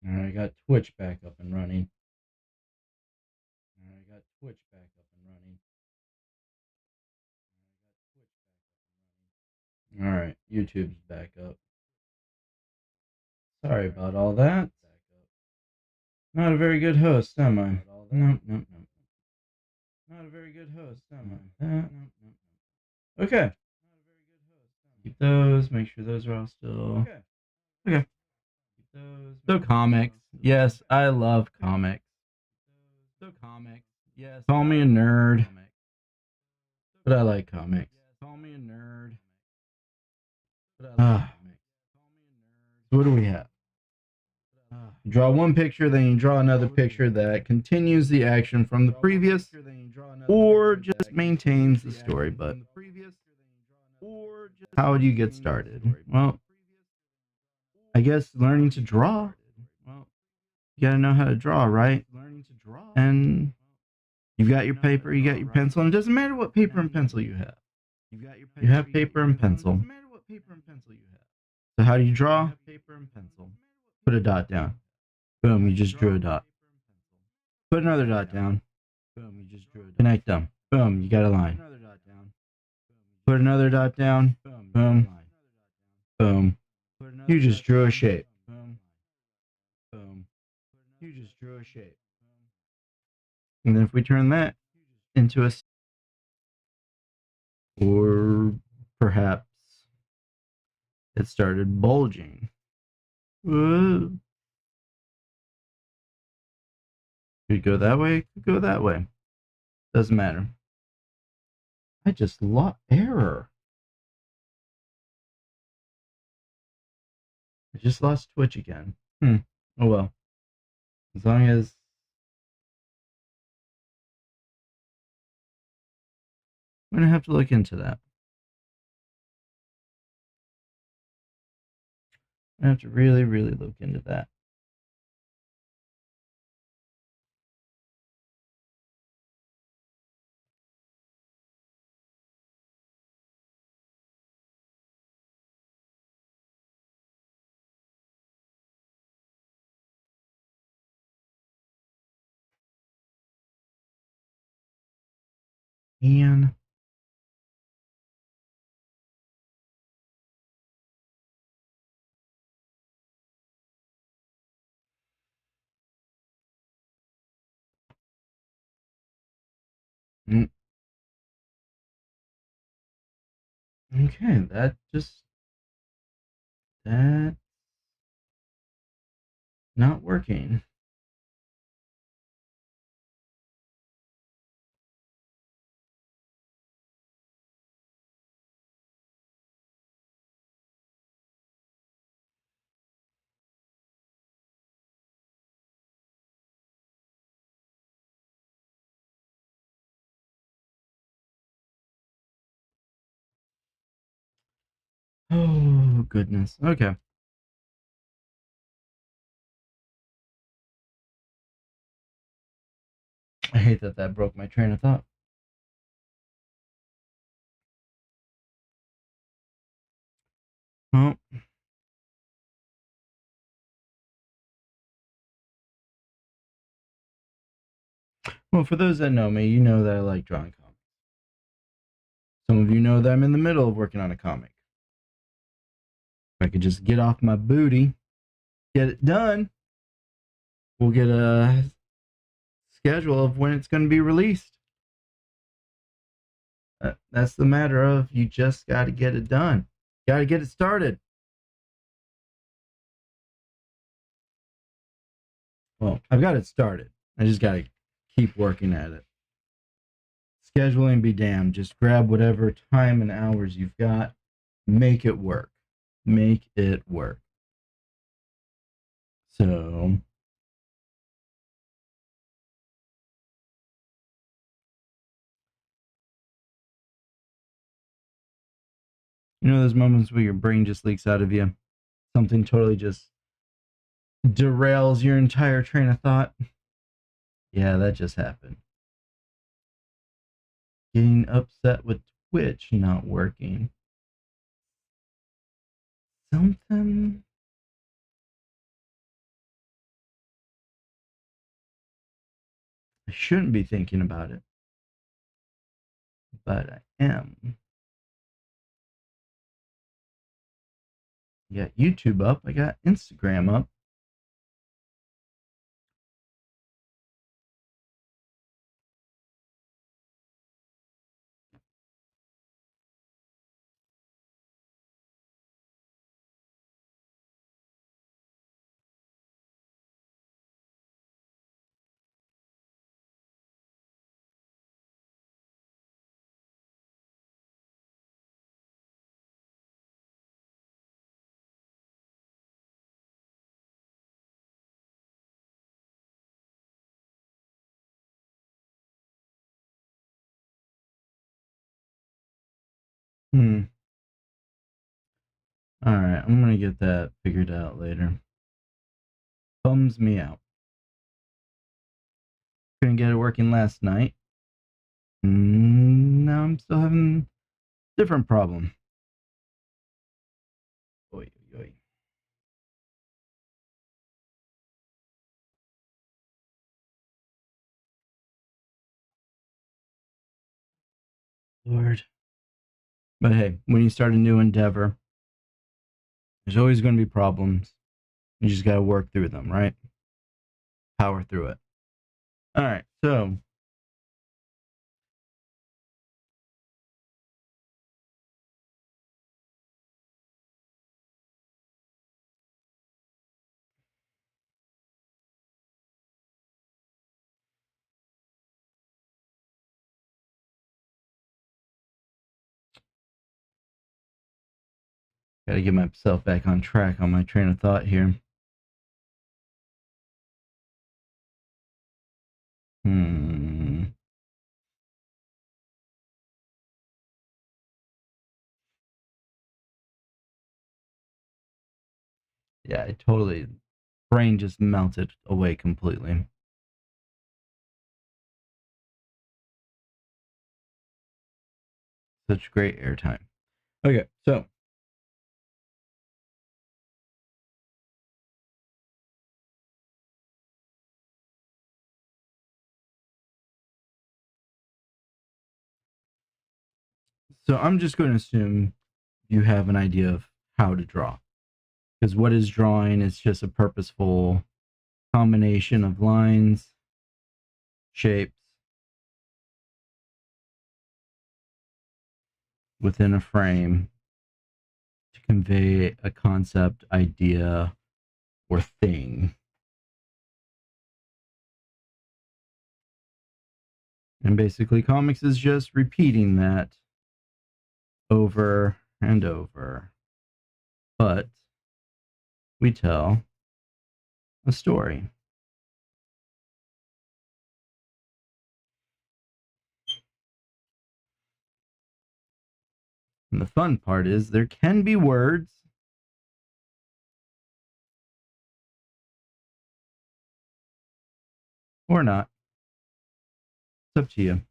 All right, I got Twitch back up and running. All right, YouTube's back up. Sorry about all that. Not a very good host, am I? Nope, nope, nope. Not a very good host, am I? Okay. Keep those. Make sure those are all still. Okay. So comics. Yes, I love comics. Yes. Call me a nerd. But I like comics. Call me a nerd. What do we have? Draw one picture, then you draw another picture that continues the action from the previous, or just maintains the story. But how do you get started? Well, I guess learning to draw. You gotta know how to draw, right? And you've got your paper, you got your pencil, and it doesn't matter what paper and pencil you have. You have paper and pencil. So how do you draw? Put a dot down. Boom, you just drew a dot. Put another dot down. Connect them. Boom, you got a line. Put another dot down. Boom. Boom. You just drew a shape. You just drew a shape. And then if we turn that into a, or perhaps it started bulging. Whoa. Could go that way, could go that way. Doesn't matter. I just lost error. I just lost Twitch again. Oh well. As long as I'm gonna have to look into that. I have to really, really look into that. And okay, that's not working. Oh goodness. Okay. I hate that that broke my train of thought. Well, well, for those that know me, you know that I like drawing comics. Some of you know that I'm in the middle of working on a comic. If I could just get off my booty, get it done, we'll get a schedule of when it's going to be released. That's the matter of you just got to get it done. Got to get it started. Well, I've got it started. I just got to keep working at it. Scheduling be damned. Just grab whatever time and hours you've got. Make it work. Make it work. So, you know those moments where your brain just leaks out of you? Something totally just derails your entire train of thought? Yeah, that just happened. Getting upset with Twitch not working. Something shouldn't be thinking about it, but I am. I got YouTube up. I got Instagram up. All right, I'm gonna get that figured out later. Bums me out. Couldn't get it working last night. Now I'm still having a different problem. Oy, oy, oy. Lord. But hey, when you start a new endeavor, there's always going to be problems. You just got to work through them, right? Power through it. All right, so got to get myself back on track on my train of thought here. Yeah, I totally, brain just melted away completely. Such great airtime. Okay, so I'm just going to assume you have an idea of how to draw, because what is drawing is just a purposeful combination of lines, shapes within a frame to convey a concept, idea, or thing. And basically, comics is just repeating that over and over. But we tell a story. And the fun part is there can be words or not. It's up to you.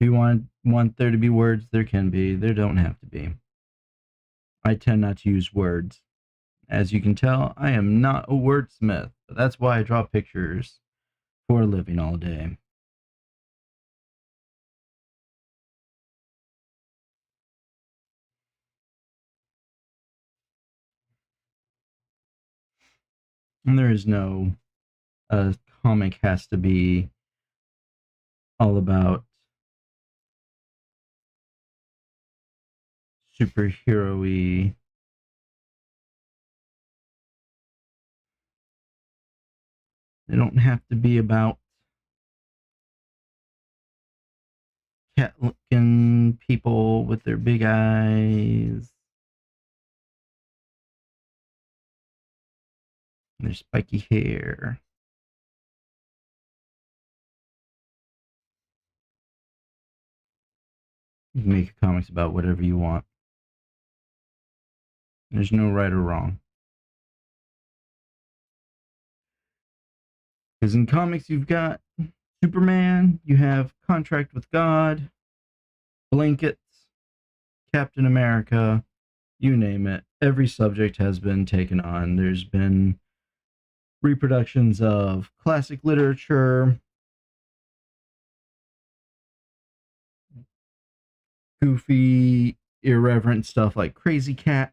If you want there to be words, there can be. There don't have to be. I tend not to use words. As you can tell, I am not a wordsmith, but that's why I draw pictures for a living all day. And there is no comic has to be all about superhero-y. They don't have to be about cat-looking people with their big eyes and their spiky hair. You can make comics about whatever you want. There's no right or wrong. Because in comics, you've got Superman, you have Contract with God, Blankets, Captain America, you name it. Every subject has been taken on. There's been reproductions of classic literature, goofy, irreverent stuff like Crazy Cat.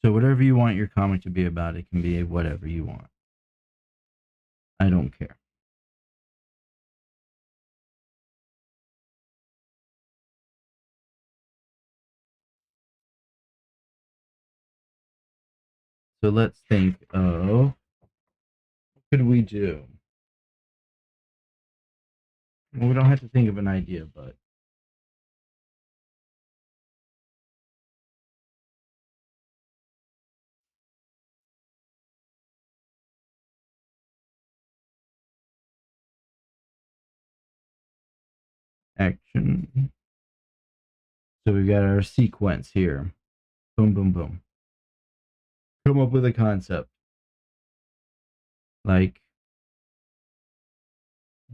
So whatever you want your comic to be about, it can be whatever you want. I don't care. So let's think of what could we do? Well, we don't have to think of an idea, but action. So we've got our sequence here. Boom, boom, boom. Come up with a concept. Like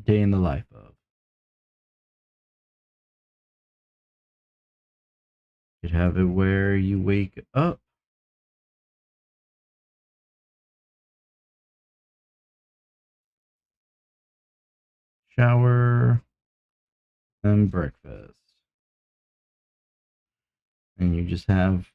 day in the life of. You'd have it where you wake up, shower, and breakfast. And you just have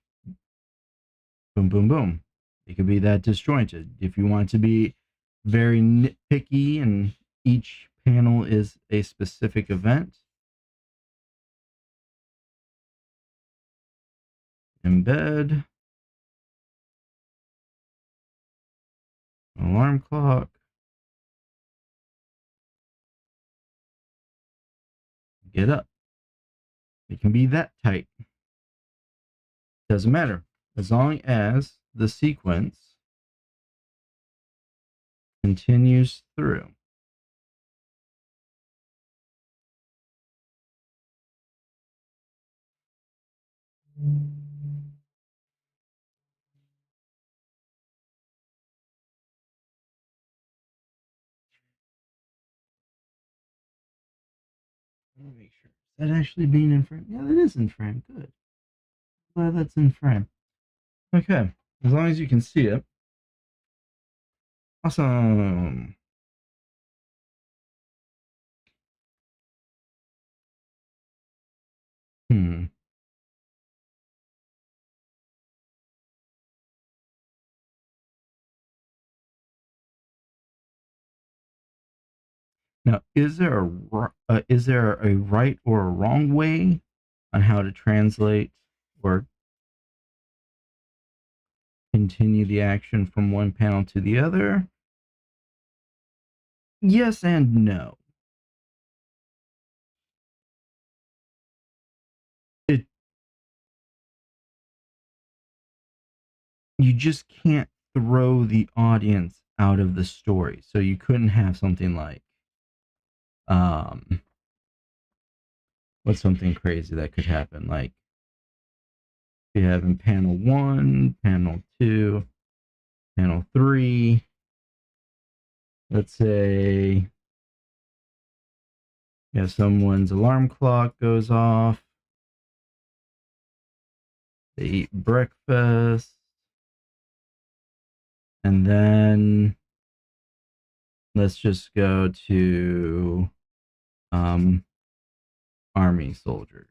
boom, boom, boom. It could be that disjointed. If you want to be very nitpicky and each panel is a specific event, in bed, alarm clock, get up. It can be that tight. Doesn't matter. As long as the sequence continues through. Let me make sure. Is that actually being in frame? Yeah, that is in frame. Good. Glad that's in frame. Okay. As long as you can see it. Awesome. Hmm. Now, is there a right or a wrong way on how to translate or continue the action from one panel to the other? Yes and no. It You just can't throw the audience out of the story. So you couldn't have something like um what's something crazy that could happen? Like you have in panel 1, panel 2, panel 3, let's say yeah, someone's alarm clock goes off. They eat breakfast. And then let's just go to army soldiers.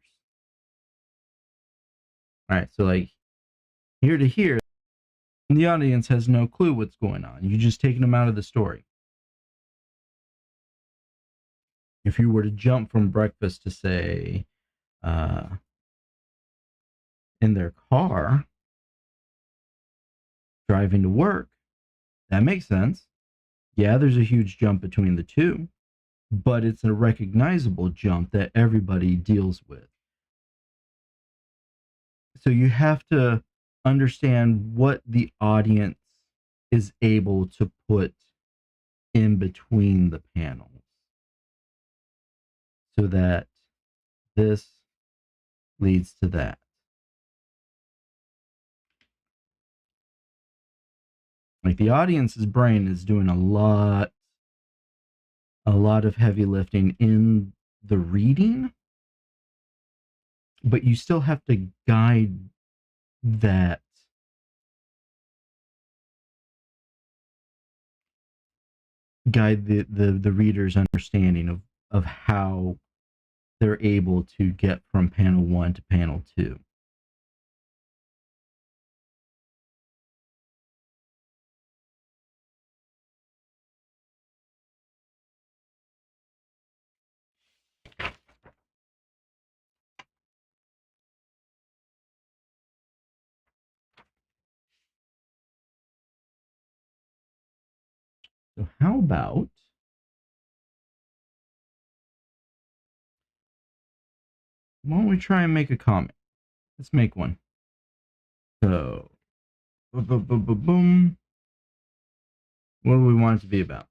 All right, so like here to here, the audience has no clue what's going on. You're just taking them out of the story. If you were to jump from breakfast to say in their car driving to work, that makes sense. Yeah, there's a huge jump between the two, but it's a recognizable jump that everybody deals with. So you have to understand what the audience is able to put in between the panels so that this leads to that. Like the audience's brain is doing a lot of heavy lifting in the reading, but you still have to that guide the reader's understanding of how they're able to get from panel 1 to panel 2. So how about why don't we try and make a comic? Let's make one. So, boom. What do we want it to be about?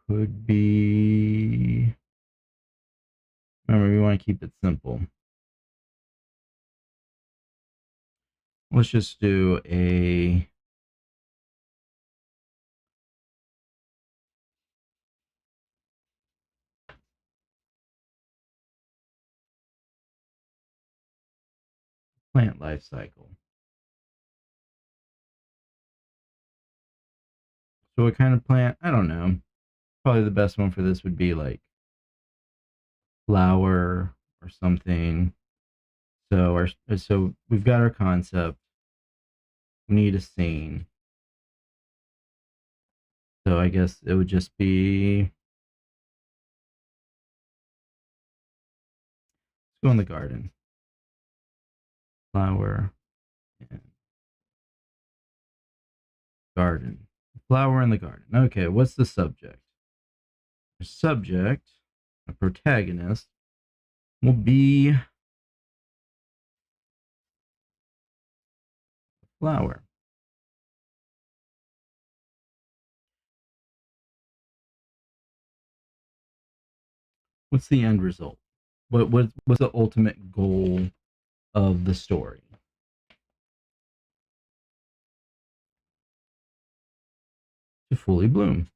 Could be. Remember, we want to keep it simple. Let's just do a plant life cycle. So what kind of plant? I don't know. Probably the best one for this would be like flower or something. So we've got our concept. We need a scene. So I guess it would just be, let's go in the garden. Flower and garden. Flower in the garden. Okay, what's the subject? The subject, a protagonist, will be a flower. What's the end result? What's the ultimate goal of the story? To fully bloom.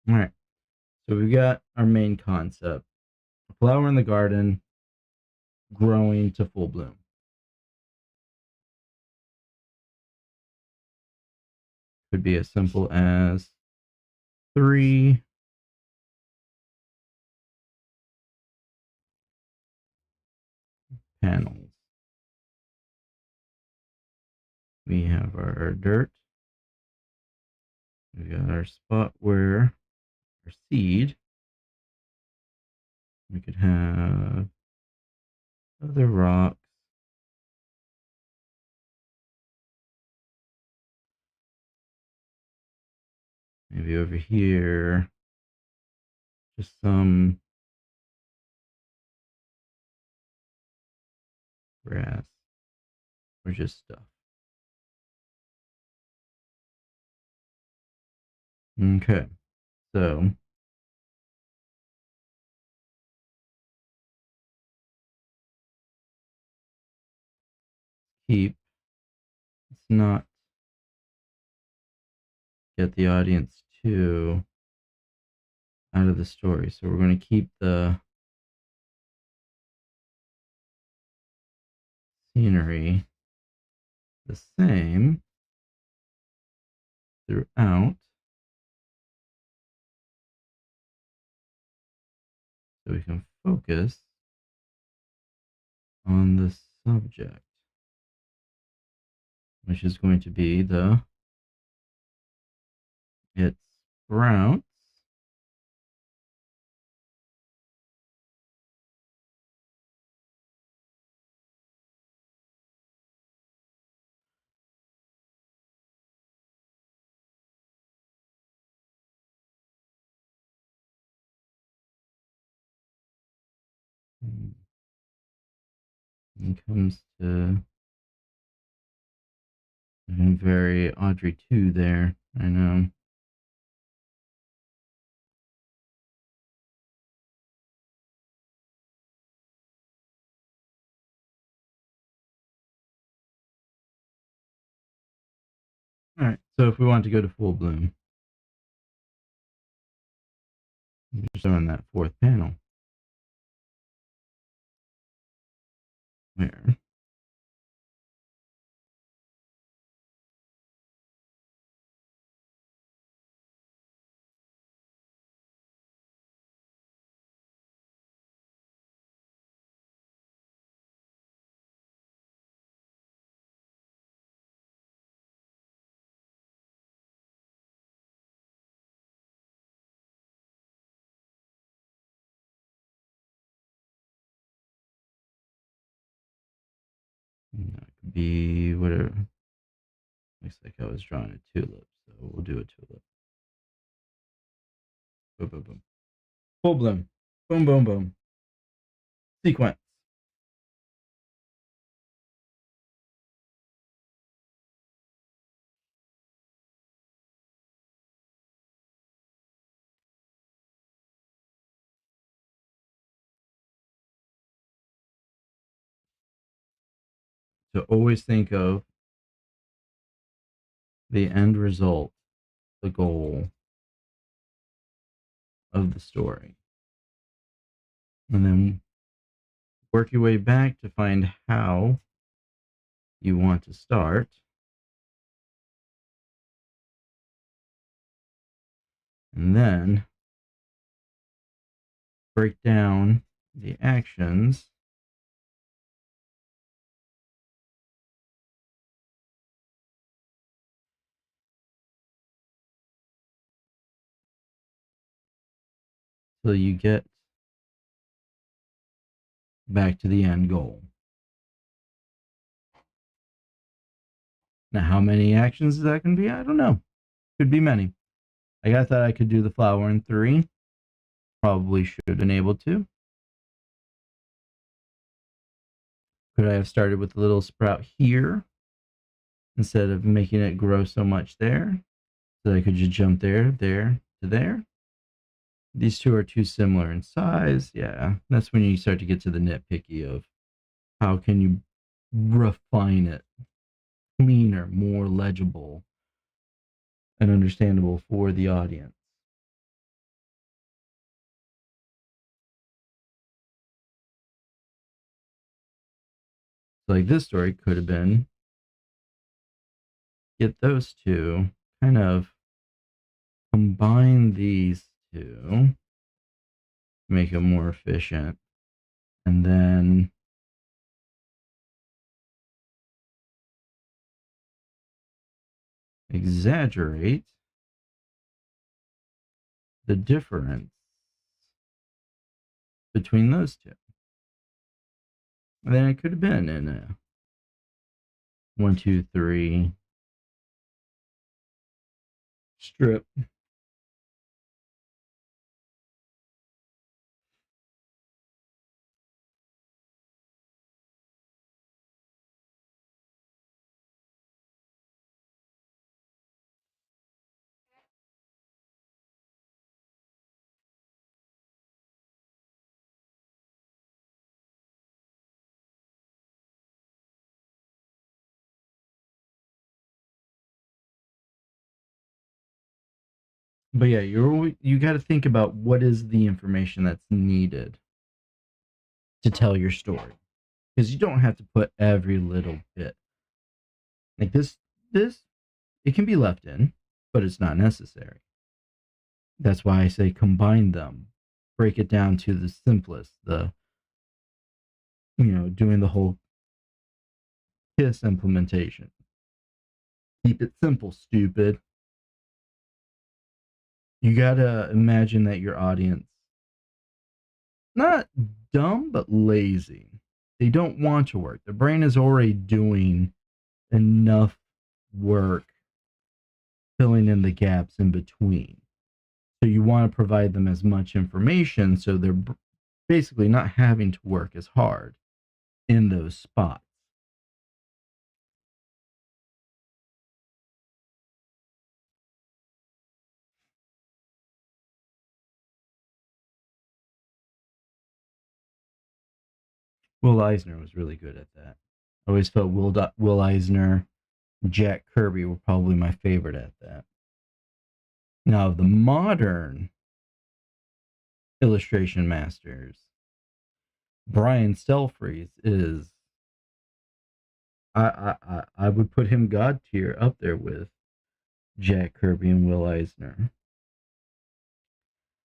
All right. So we've got our main concept: a flower in the garden growing to full bloom. Could be as simple as 3 panels. We have our dirt. We got our spot where our seed. We could have other rocks. Maybe over here, just some grass or just stuff. Okay, so let's not get the audience too out of the story. So we're going to keep the scenery the same throughout. So we can focus on the subject, which is going to be it sprouts and comes to very Audrey 2 there. I know. All right. So if we want to go to full bloom, just on that fourth panel, where that could be whatever. Looks like I was drawing a tulip, so we'll do a tulip. Boom, boom, boom. Full bloom. Boom, boom, boom. Sequence. So always think of the end result, the goal of the story. And then work your way back to find how you want to start. And then break down the actions till you get back to the end goal. Now, how many actions is that going to be? I don't know. Could be many. I thought I could do the flower in 3. Probably should have been able to. Could I have started with a little sprout here instead of making it grow so much there? So I could just jump there, there, to there. These two are too similar in size. Yeah, that's when you start to get to the nitpicky of how can you refine it cleaner, more legible, and understandable for the audience. So like this story could have been get those two, kind of combine these two, make it more efficient, and then exaggerate the difference between those two. And then it could have been in a 1, 2, 3 strip. But yeah, you got to think about what is the information that's needed to tell your story, because you don't have to put every little bit. Like this it can be left in, but it's not necessary. That's why I say combine them, break it down to the simplest, the doing the whole KISS implementation. Keep it simple, stupid. You gotta imagine that your audience, not dumb, but lazy. They don't want to work. The brain is already doing enough work filling in the gaps in between. So you want to provide them as much information so they're basically not having to work as hard in those spots. Will Eisner was really good at that. I always felt Will Eisner Jack Kirby were probably my favorite at that. Now, the modern illustration masters, Brian Stelfreeze is, I would put him God tier up there with Jack Kirby and Will Eisner.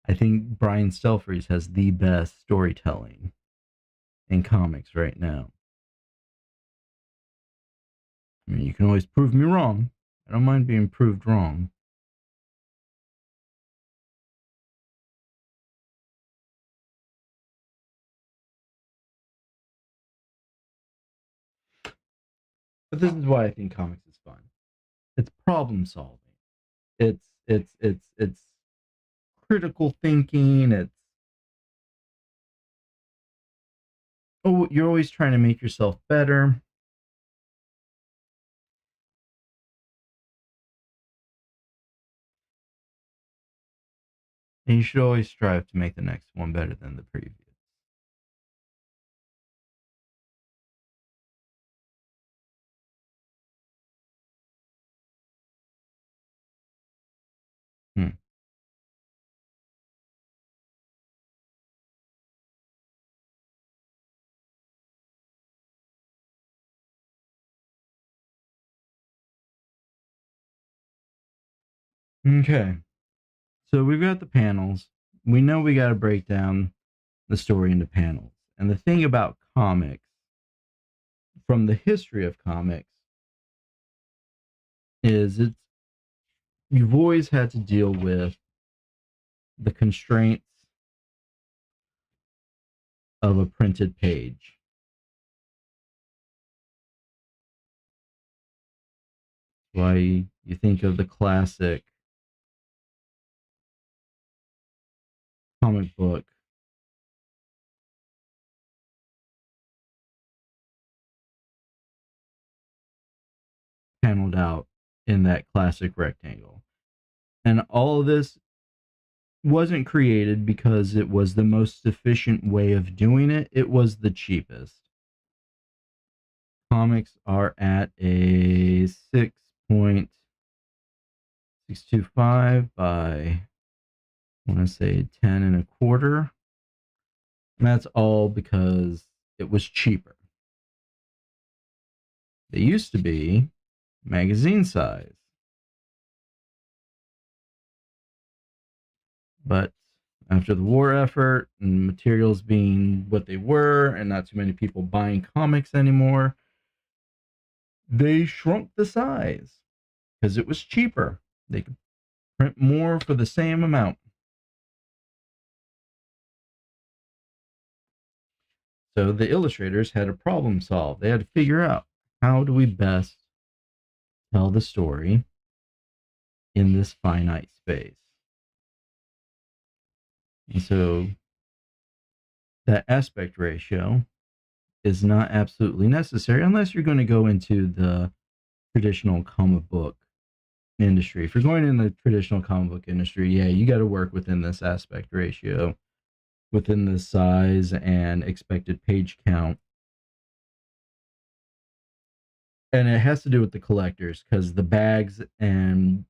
I think Brian Stelfreeze has the best storytelling in comics right now. I mean, you can always prove me wrong. I don't mind being proved wrong. But this is why I think comics is fun. It's problem solving. It's critical thinking. It's, oh, you're always trying to make yourself better. And you should always strive to make the next one better than the previous. Hmm. Okay. So we've got the panels. We know we got to break down the story into panels. And the thing about comics, from the history of comics, is you've always had to deal with the constraints of a printed page. Why you think of the classic comic book paneled out in that classic rectangle. And all of this wasn't created because it was the most efficient way of doing it. It was the cheapest. Comics are at a 6.625 by, I want to say, 10 and a quarter. And that's all because it was cheaper. They used to be magazine size. But after the war effort and materials being what they were and not too many people buying comics anymore, they shrunk the size because it was cheaper. They could print more for the same amount. So the illustrators had a problem solved. They had to figure out, how do we best tell the story in this finite space? And so that aspect ratio is not absolutely necessary unless you're going to go into the traditional comic book industry. If you're going in the traditional comic book industry, yeah, you got to work within this aspect ratio, within the size and expected page count. And it has to do with the collectors, because the bags and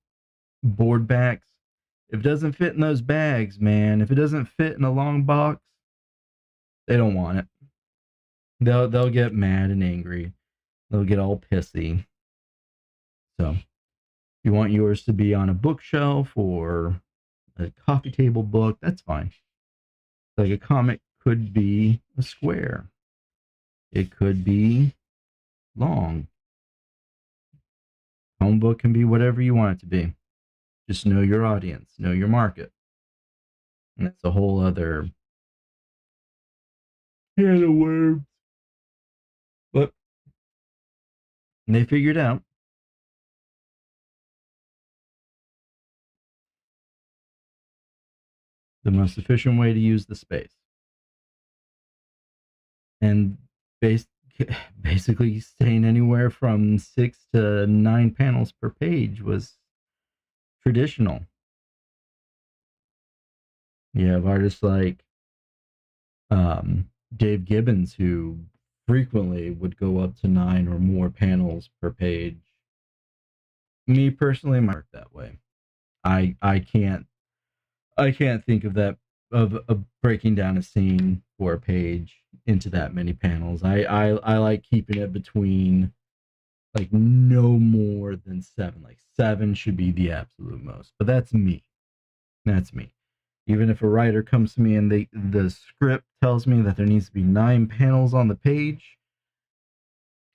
board backs, if it doesn't fit in those bags, man, if it doesn't fit in a long box, they don't want it. They'll get mad and angry. They'll get all pissy. So you want yours to be on a bookshelf or a coffee table book, that's fine. Like a comic could be a square. It could be long. Home book can be whatever you want it to be. Just know your audience, know your market. And that's a whole other can of worms. But they figured out the most efficient way to use the space. And basically staying anywhere from 6 to 9 panels per page was traditional. You have artists like Dave Gibbons, who frequently would go up to 9 or more panels per page. me personally, my work that way. I can't think of that of breaking down a scene for a page into that many panels. I like keeping it between like no more than seven. Like seven should be the absolute most. But that's me. That's me. Even if a writer comes to me and the script tells me that there needs to be 9 panels on the page,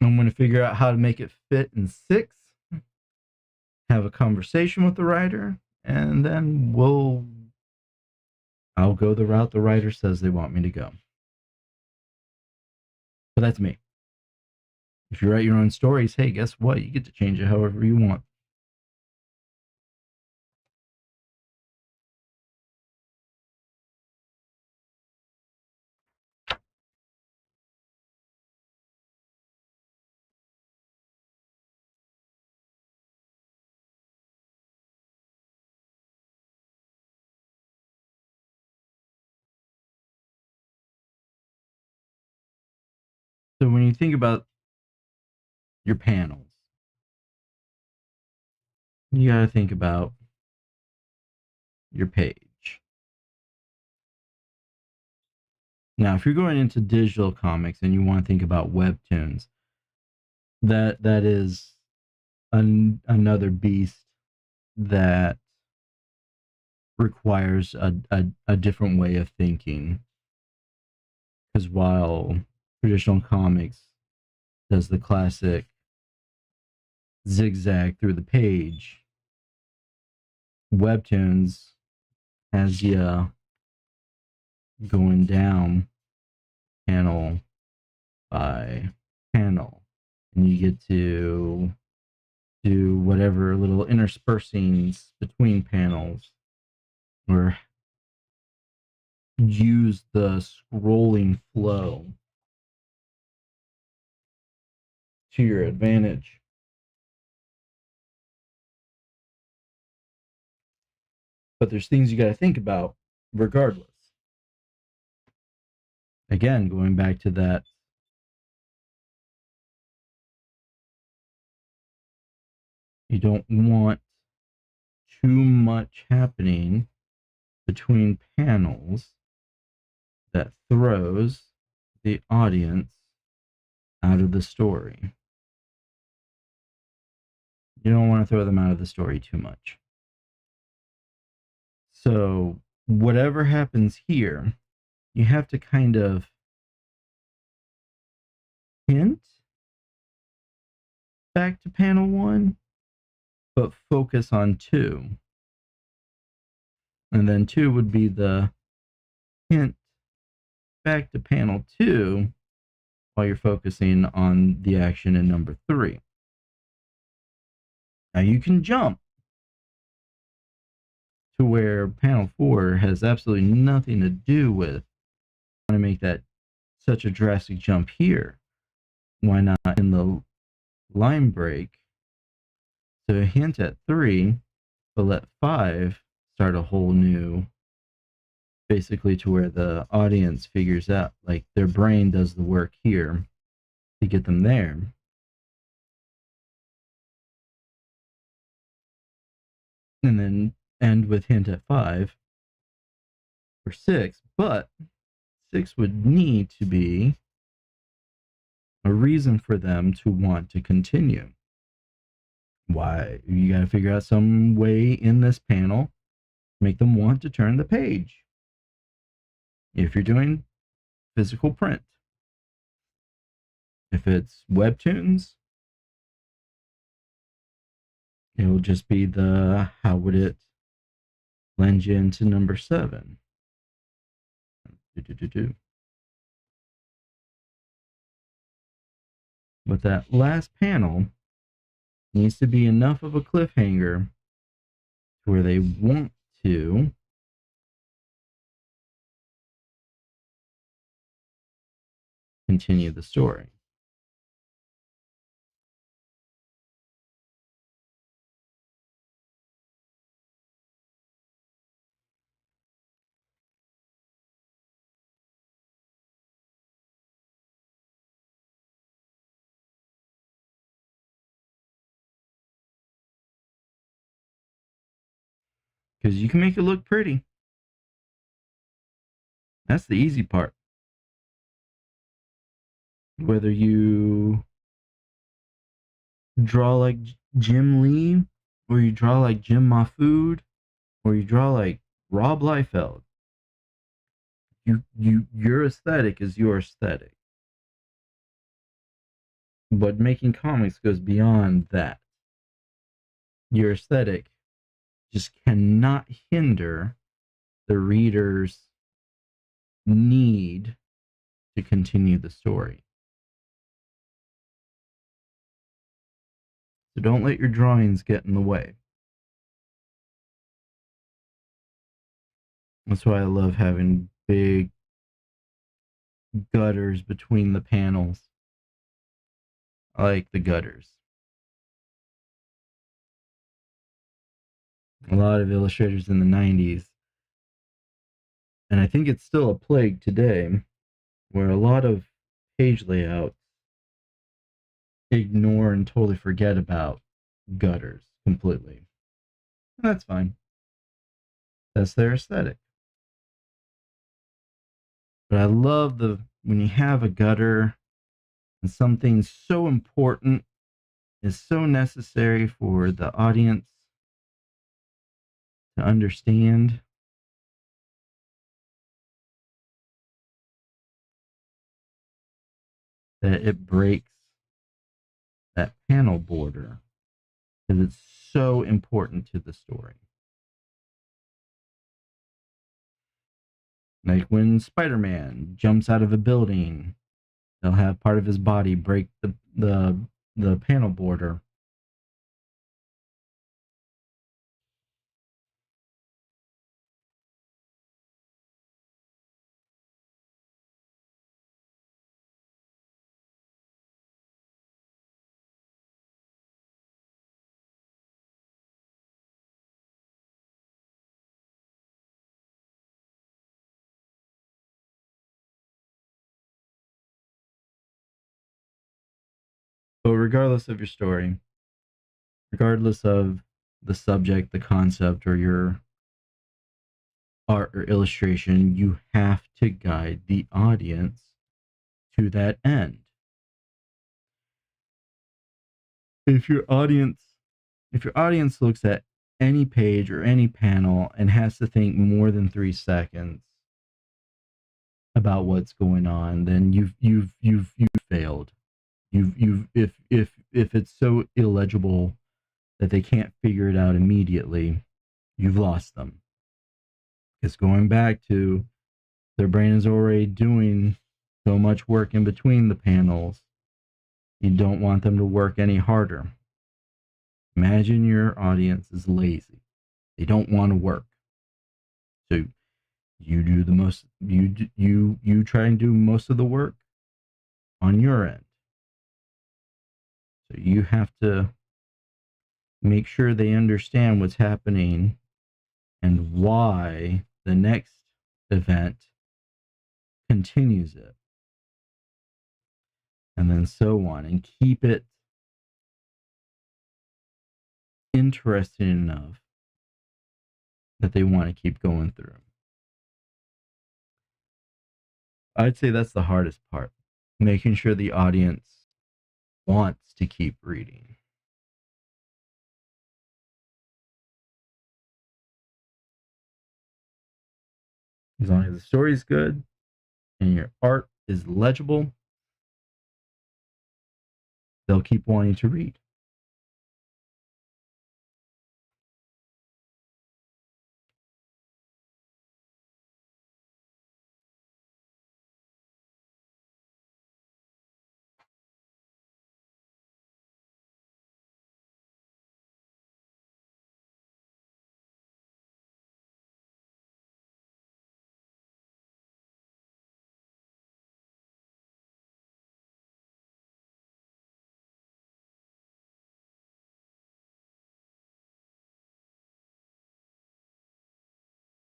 I'm going to figure out how to make it fit in 6, have a conversation with the writer, and then I'll go the route the writer says they want me to go. But that's me. If you write your own stories, hey, guess what? You get to change it however you want. So when you think about your panels, you got to think about your page. Now, if you're going into digital comics and you want to think about webtoons, that is another beast that requires a different way of thinking. Because while traditional comics does the classic zigzag through the page, webtoons has you going down panel by panel, and you get to do whatever little interspersings between panels or use the scrolling flow to your advantage. But there's things you got to think about regardless. Again, going back to that, you don't want too much happening between panels that throws the audience out of the story. You don't want to throw them out of the story too much. So, whatever happens here, you have to kind of hint back to panel 1, but focus on 2. And then 2 would be the hint back to panel 2 while you're focusing on the action in number 3. Now you can jump to where panel 4 has absolutely nothing to do with. I want to make that such a drastic jump here. Why not in the line break? So hint at 3, but let 5 start a whole new, basically to where the audience figures out, like their brain does the work here to get them there. And then end with hint at 5 or 6, but 6 would need to be a reason for them to want to continue. Why? You got to figure out some way in this panel make them want to turn the page. If you're doing physical print, if it's webtoons, it'll just be the how would it lend you into number 7. But that last panel needs to be enough of a cliffhanger to where they want to continue the story. because you can make it look pretty. That's the easy part. Whether you draw like Jim Lee, or you draw like Jim Mahfood, or you draw like Rob Liefeld, your aesthetic is your aesthetic. But making comics goes beyond that. Your aesthetic just cannot hinder the reader's need to continue the story. So don't let your drawings get in the way. That's why I love having big gutters between the panels. I like the gutters. A lot of illustrators in the 90s, and I think it's still a plague today, where a lot of page layouts ignore and totally forget about gutters completely. And that's fine. That's their aesthetic. But I love when you have a gutter and something so important is so necessary for the audience to understand. That it breaks that panel border because it's so important to the story. Like when Spider-Man jumps out of a building, they'll have part of his body break the panel border. But regardless of your story, regardless of the subject, the concept, or your art or illustration, you have to guide the audience to that end. If your audience if your audience looks at any page or any panel and has to think more than 3 seconds about what's going on, then you've failed. You've if it's so illegible that they can't figure it out immediately, you've lost them. It's going back to their brain is already doing so much work in between the panels. You don't want them to work any harder. Imagine your audience is lazy. They don't want to work. So you do the most you try and do most of the work on your end. So you have to make sure they understand what's happening and why the next event continues it. And then so on, and keep it interesting enough that they want to keep going through. I'd say that's the hardest part, making sure the audience wants to keep reading. As long as the story's good and your art is legible, they'll keep wanting to read.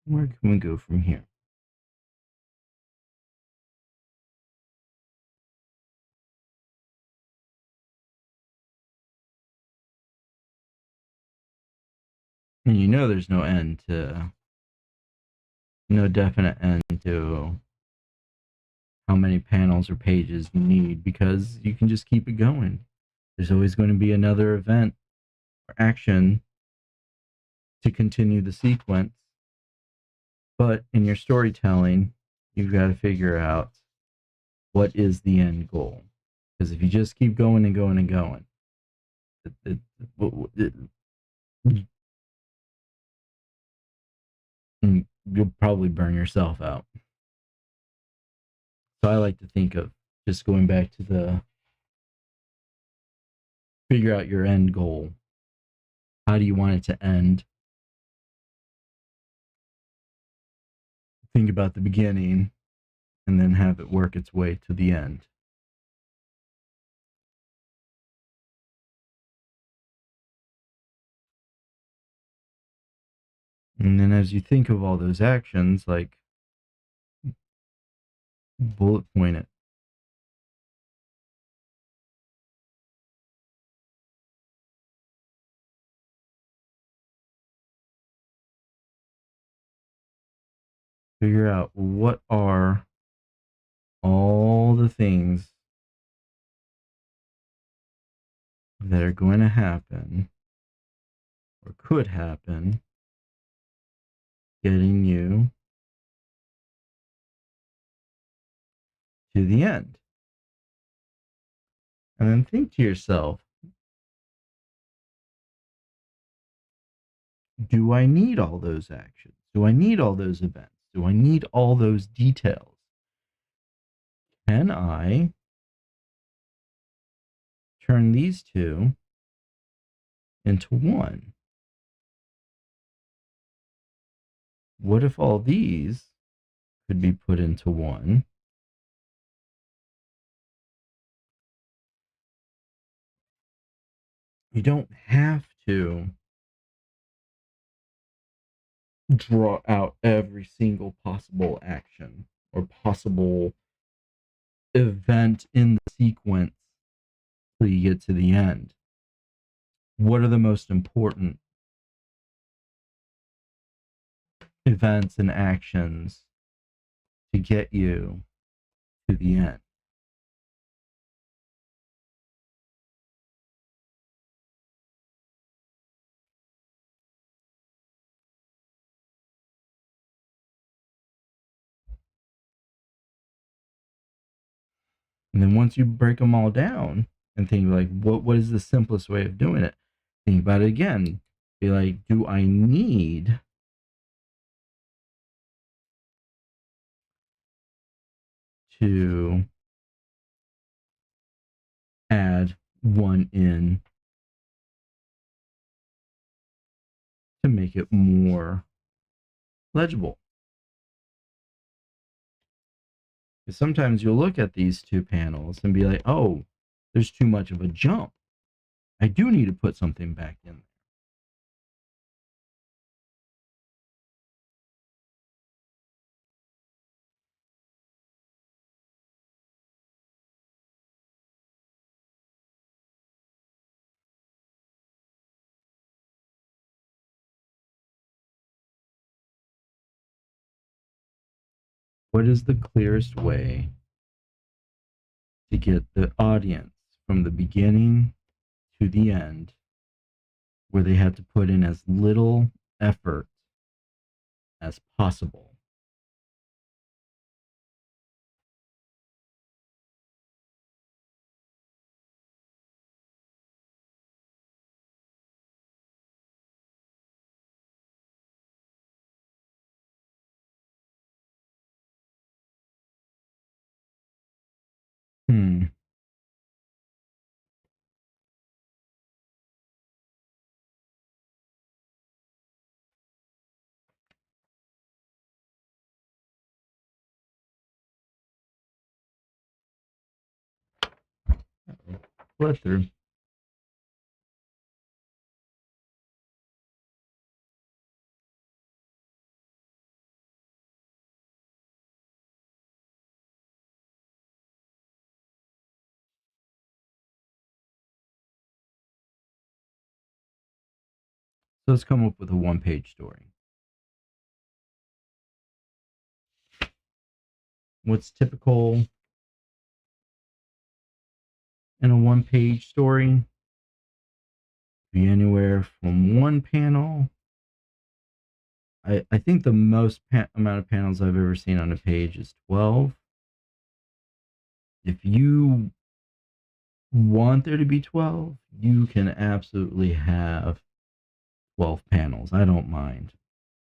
Where can we go from here? And you know there's no end to, no definite end to how many panels or pages you need, because you can just keep it going. There's always going to be another event or action to continue the sequence. But in your storytelling, you've got to figure out what is the end goal. Because if you just keep going and going and going, you'll probably burn yourself out. So I like to think of just going back to the figure out your end goal. How do you want it to end? Think about the beginning and then have it work its way to the end. And then as you think of all those actions, like bullet point it. Figure out what are all the things that are going to happen or could happen, getting you to the end. And then think to yourself, do I need all those actions? Do I need all those events? Do I need all those details? Can I turn these two into one? What if all these could be put into one? You don't have to draw out every single possible action or possible event in the sequence till you get to the end. What are the most important events and actions to get you to the end? And then once you break them all down and think like, what is the simplest way of doing it? Think about it again. Be like, do I need to add one in to make it more legible? Because sometimes you'll look at these two panels and be like, oh, there's too much of a jump. I do need to put something back in there. What is the clearest way to get the audience from the beginning to the end where they have to put in as little effort as possible? Hmm. Flip through. So let's come up with a one-page story. What's typical in a one-page story? Be anywhere from one panel. I think the most amount of panels I've ever seen on a page is 12. If you want there to be 12, you can absolutely have 12 panels. I don't mind.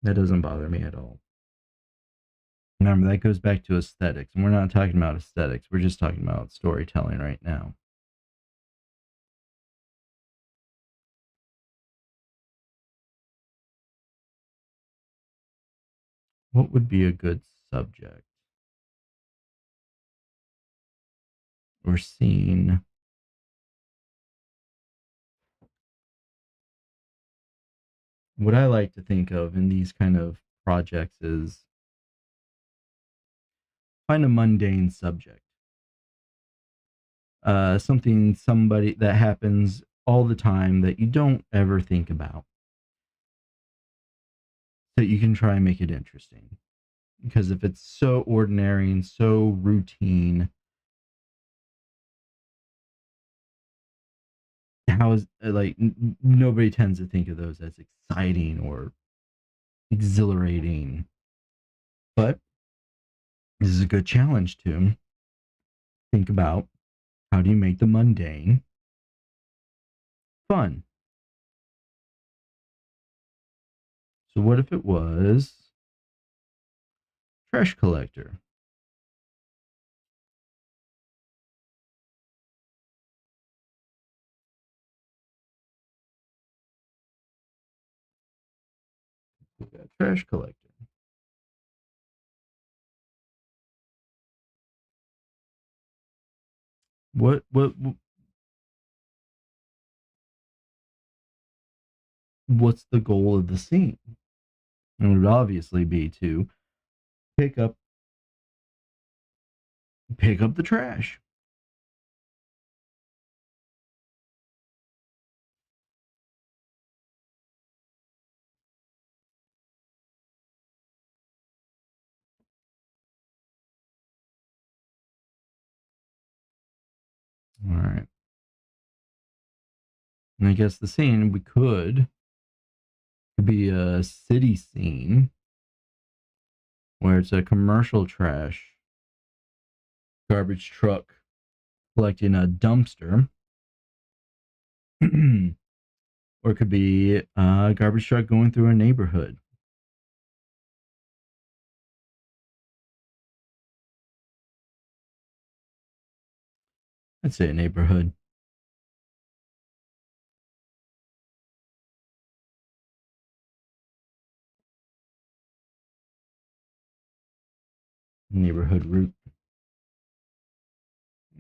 That doesn't bother me at all. Remember, that goes back to aesthetics, and we're not talking about aesthetics. We're just talking about storytelling right now. What would be a good subject or scene? What I like to think of in these kind of projects is find a mundane subject. Somebody that happens all the time that you don't ever think about. So you can try and make it interesting. Because if it's so ordinary and so routine, how is like nobody tends to think of those as exciting or exhilarating. But this is a good challenge to think about how do you make the mundane fun. So what if it was trash collector? We got trash collector. What's the goal of the scene? It would obviously be to pick up the trash. All right. And I guess the scene we could be a city scene where it's a commercial trash garbage truck collecting a dumpster. Or it could be a garbage truck going through a neighborhood. I'd say a neighborhood. Neighborhood route.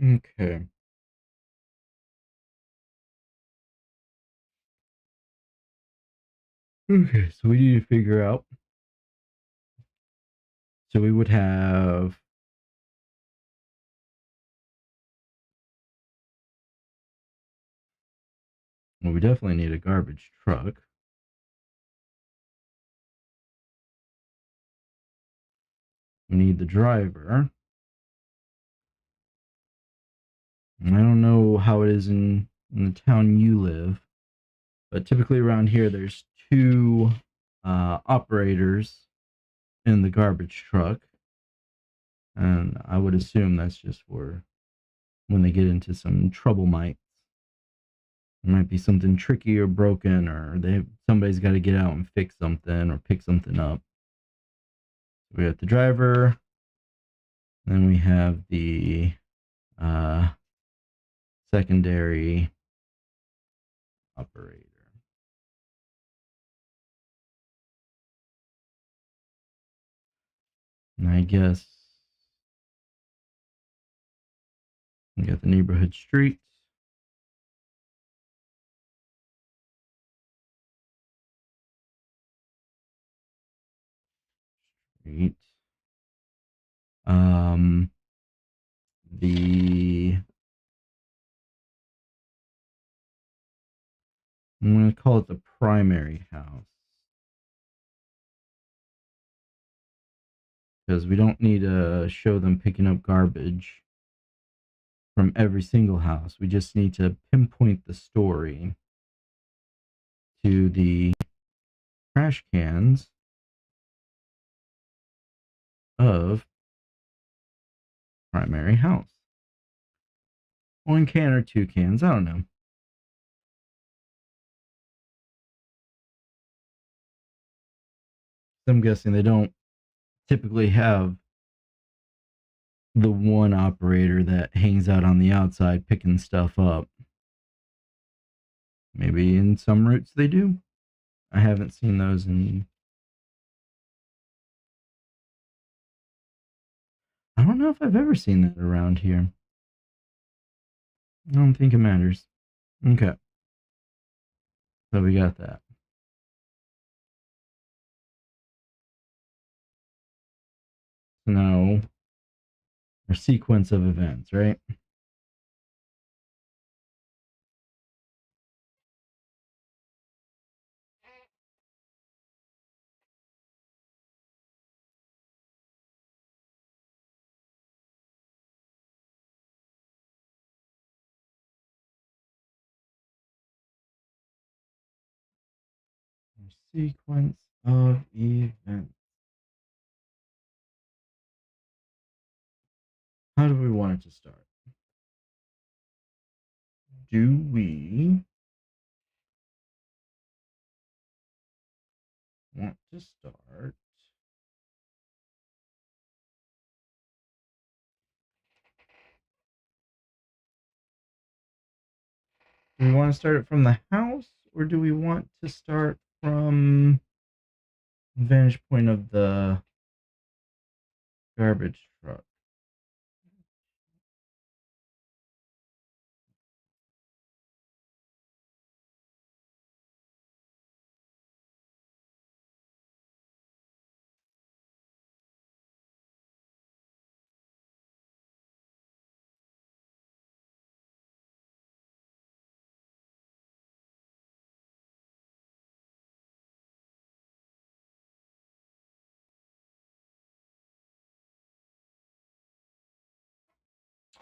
Okay. Okay, so we need to figure out. So we would have. Well, we definitely need a garbage truck. We need the driver. And I don't know how it is in the town you live, but typically around here, there's two operators in the garbage truck. And I would assume that's just for when they get into some trouble mites. It might be something tricky or broken, or somebody's got to get out and fix something or pick something up. So we have the driver, then we have the uh, secondary operator. And I guess we got the neighborhood streets. Street. Um, the I'm going to call it the primary house. Because we don't need to show them picking up garbage from every single house. We just need to pinpoint the story to the trash cans of primary house. 1 can or 2 cans, I don't know. I'm guessing they don't typically have the one operator that hangs out on the outside picking stuff up. Maybe in some routes they do. I haven't seen those in. I don't know if I've ever seen that around here. I don't think it matters. Okay. So we got that. So now our sequence of events, right? Our sequence of events. How do we want it to start? Do we want to start do we want to start it from the house, or do we want to start from the vantage point of the garbage truck?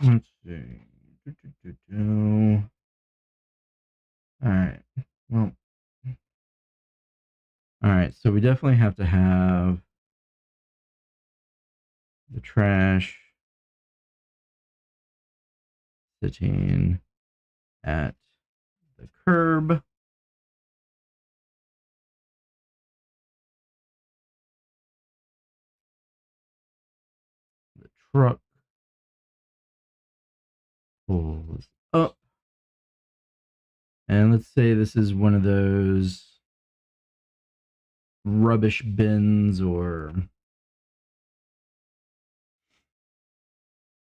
Let's see. All right. Well, all right. So we definitely have to have the trash sitting at the curb. The truck pulls up. And let's say this is one of those rubbish bins, or,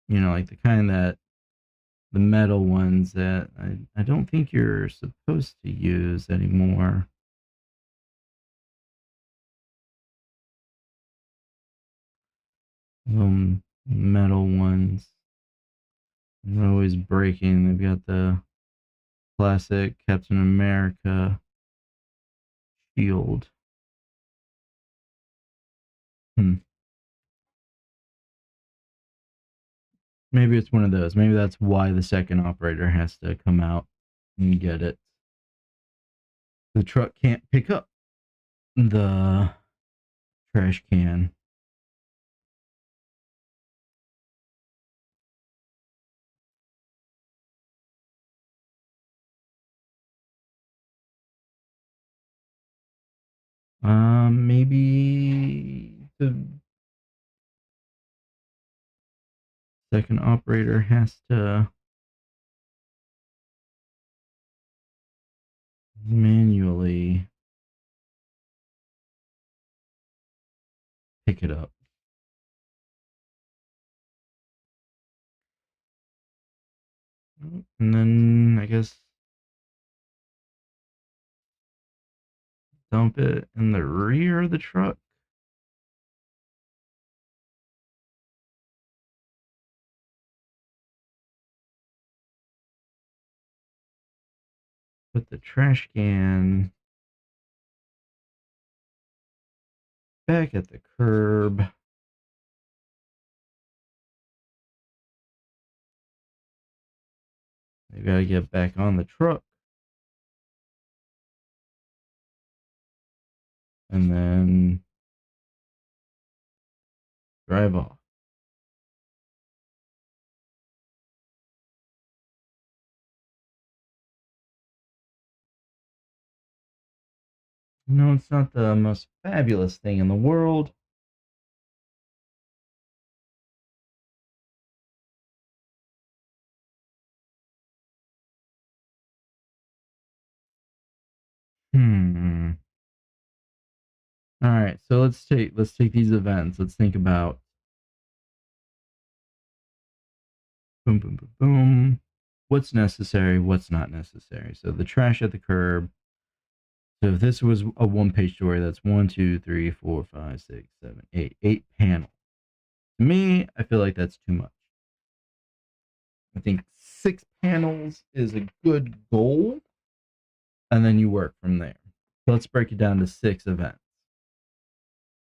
like the kind that the metal ones that I don't think you're supposed to use anymore. Metal ones. They're always breaking. They've got the classic Captain America shield. Maybe it's one of those. Maybe that's why the second operator has to come out and get it. The truck can't pick up the trash can. Maybe the second operator has to manually pick it up. And then I guess dump it in the rear of the truck. put the trash can back at the curb. They gotta get back on the truck. And then drive off. No, it's not the most fabulous thing in the world. All right, so let's take these events. Let's think about boom, boom, boom, boom. What's necessary? What's not necessary? So the trash at the curb. So if this was a one-page story, that's 1, 2, 3, 4, 5, 6, 7, 8, 8 panels. To me, I feel like that's too much. I think 6 panels is a good goal, and then you work from there. So let's break it down to 6 events.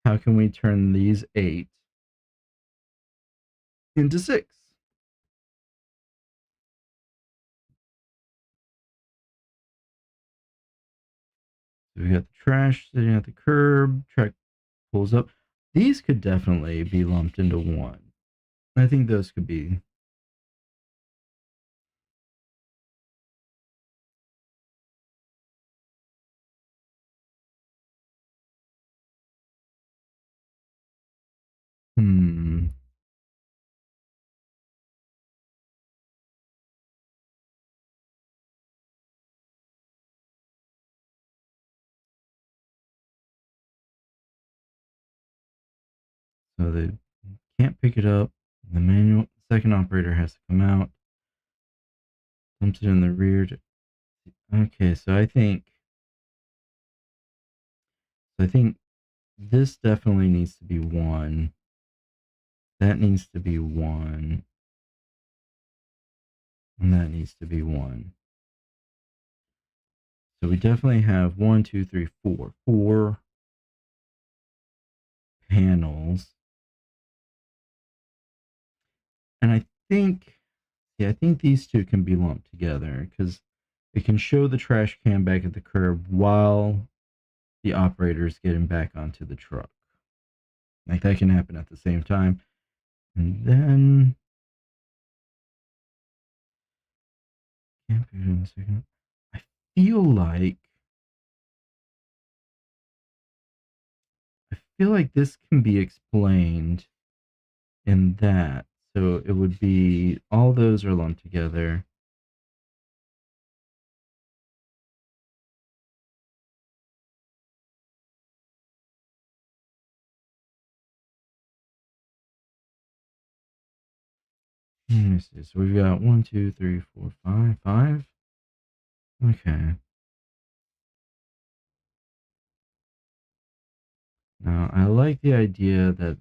How can we turn these 8 into 6? So we got the trash sitting at the curb, truck pulls up. These could definitely be lumped into one. I think those could be. Hmm. So they can't pick it up. The manual second operator has to come out, dumps it in the rear. Okay, so I think this definitely needs to be 1. That needs to be 1. And that needs to be 1. So we definitely have 1, 2, 3, 4. 4 panels. And I think these two can be lumped together because it can show the trash can back at the curb while the operator's getting back onto the truck. Like that can happen at the same time. And then can't be in a second. I feel like this can be explained in that. So it would be all those are lumped together. Let me see. So we've got 1, 2, 3, 4, 5, 5. Okay. Now I like the idea that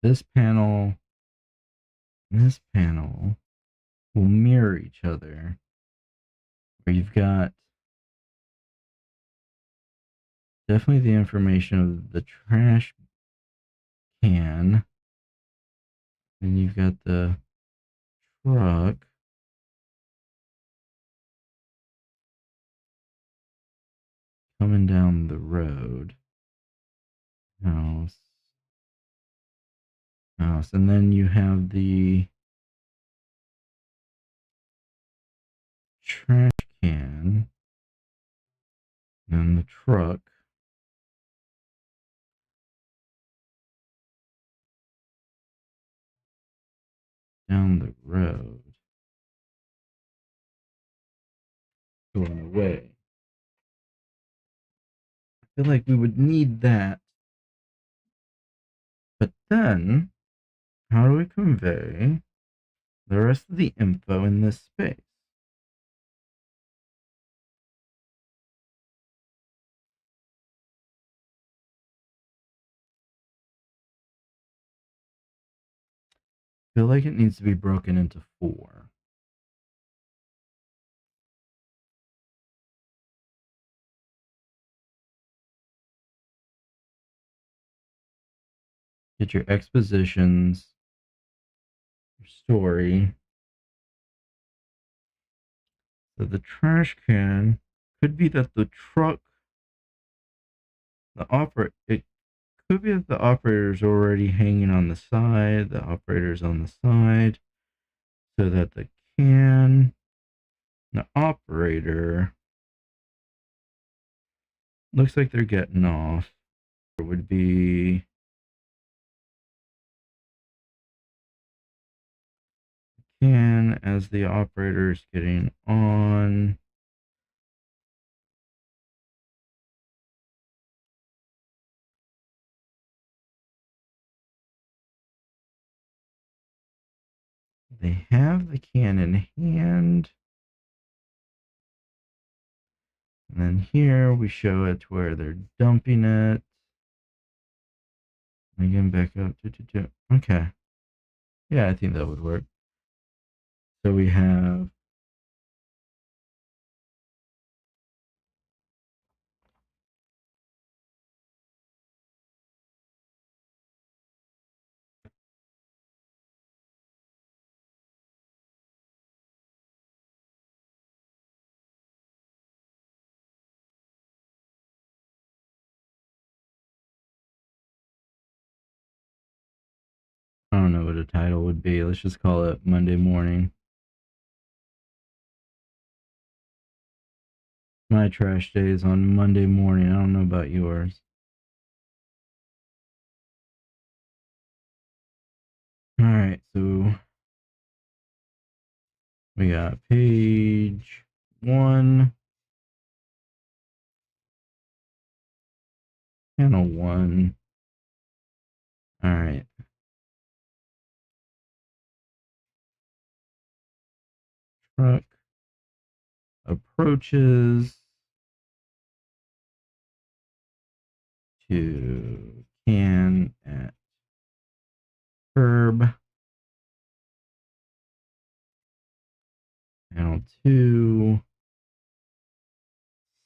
this panel and this panel will mirror each other. Where you've got definitely the information of the trash can, and you've got the truck coming down the road. House. House. And then you have the trash can and the truck down the road going away. I feel like we would need that. But then, how do we convey the rest of the info in this space? I feel like it needs to be broken into 4. get your expositions, your story. So the trash can could be that the truck, it could be that the operator's already hanging on the side. The operator's on the side, so that the operator looks like they're getting off. It would be can as the operator's getting on. They have the can in hand. And then here we show it where they're dumping it. Again, back up. Okay. Yeah, I think that would work. So we have I don't know what a title would be. Let's just call it Monday morning. My trash day is on Monday morning. I don't know about yours. All right, so we got page 1, panel 1. All right. Truck approaches to can at curb. Panel 2.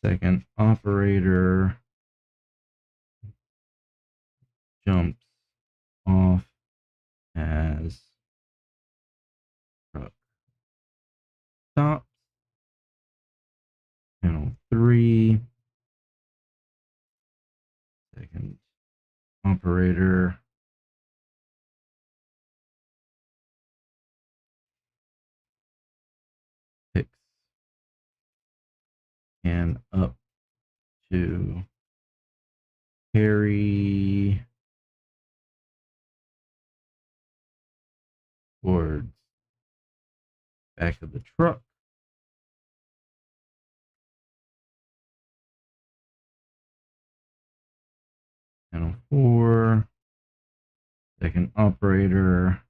Second operator jumps off as truck stops. Panel 3. Second operator picks can up to carry towards back of the truck. Panel 4. Second operator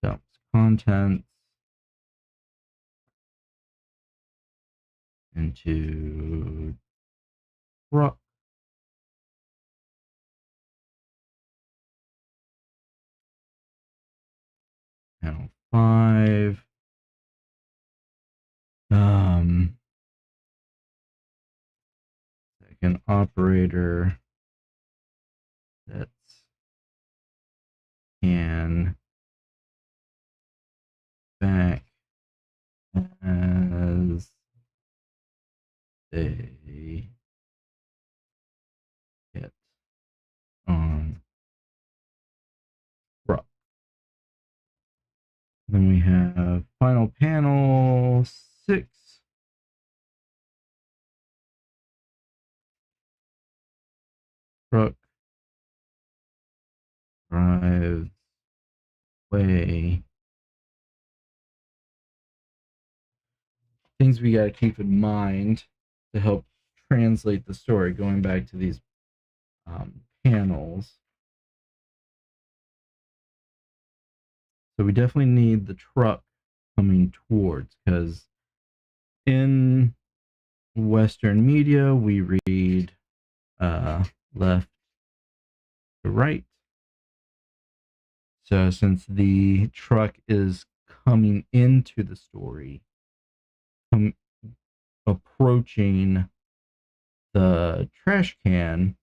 dumps contents into truck. Panel 5. Second operator that's can back as they get on truck. Then we have final panel 6. Truck drives away. Things we got to keep in mind to help translate the story, going back to these panels. So we definitely need the truck coming towards, because in Western media we read left to right. So since the truck is coming into the story, approaching the trash can,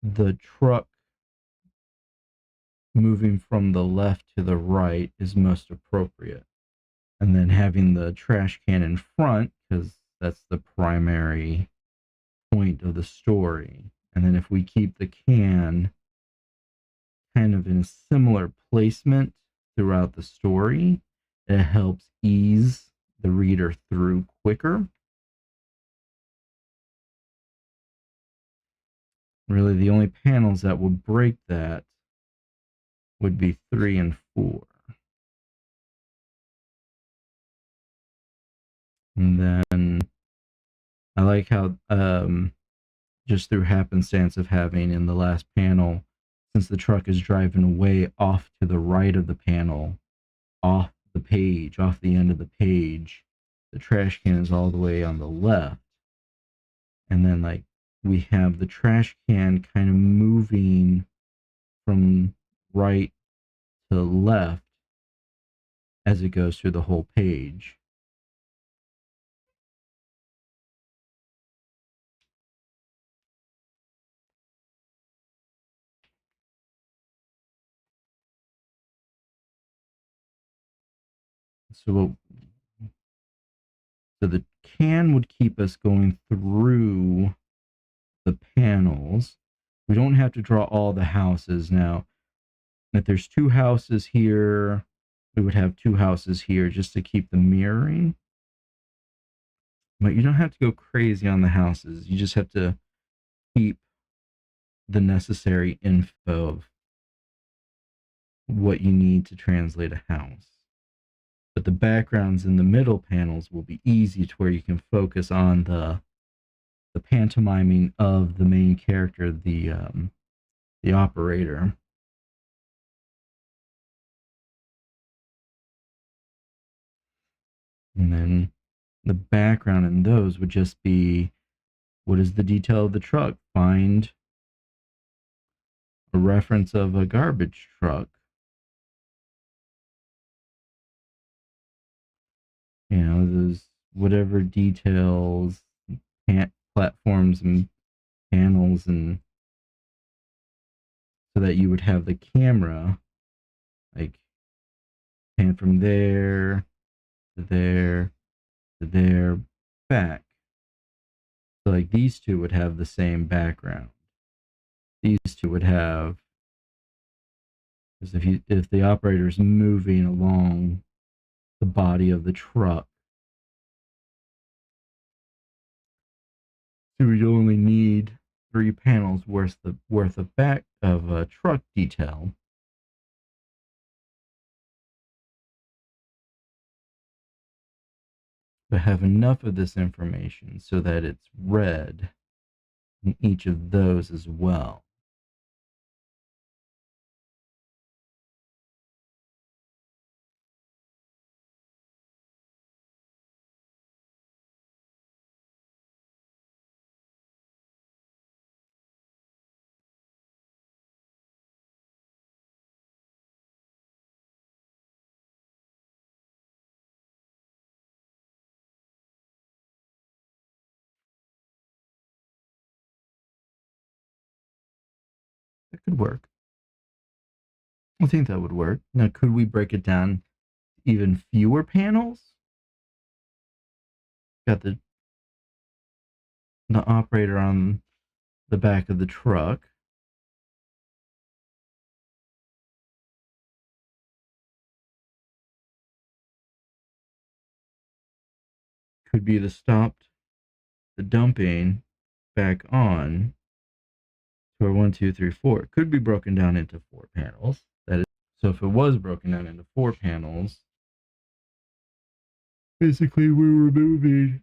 the truck moving from the left to the right is most appropriate. And then having the trash can in front, because that's the primary point of the story. And then if we keep the can kind of in a similar placement throughout the story, it helps ease the reader through quicker. Really, the only panels that would break that would be 3 and 4. And then I like how, just through happenstance of having in the last panel, since the truck is driving away off to the right of the panel, off the page, off the end of the page, the trash can is all the way on the left. And then, like, we have the trash can kind of moving from right to left as it goes through the whole page. So the can would keep us going through the panels. We don't have to draw all the houses now. If there's 2 houses here, we would have 2 houses here just to keep the mirroring. But you don't have to go crazy on the houses. You just have to keep the necessary info of what you need to translate a house. But the backgrounds in the middle panels will be easy to where you can focus on the pantomiming of the main character, the operator. And then the background in those would just be, what is the detail of the truck? Find a reference of a garbage truck. You know, those whatever details, platforms and panels, and so that you would have the camera like pan from there to there to there back. So like these two would have the same background. These two would have, because if the operator is moving along the body of the truck, so we'd only need 3 panels worth of back of truck detail. But have enough of this information so that it's read in each of those as well. That could work. I think that would work. Now, could we break it down even fewer panels? Got the operator on the back of the truck. Could be the stopped, the dumping, back on to our 1, 2, 3, 4. It could be broken down into 4 panels. That is, so if it was broken down into 4 panels, basically we're removing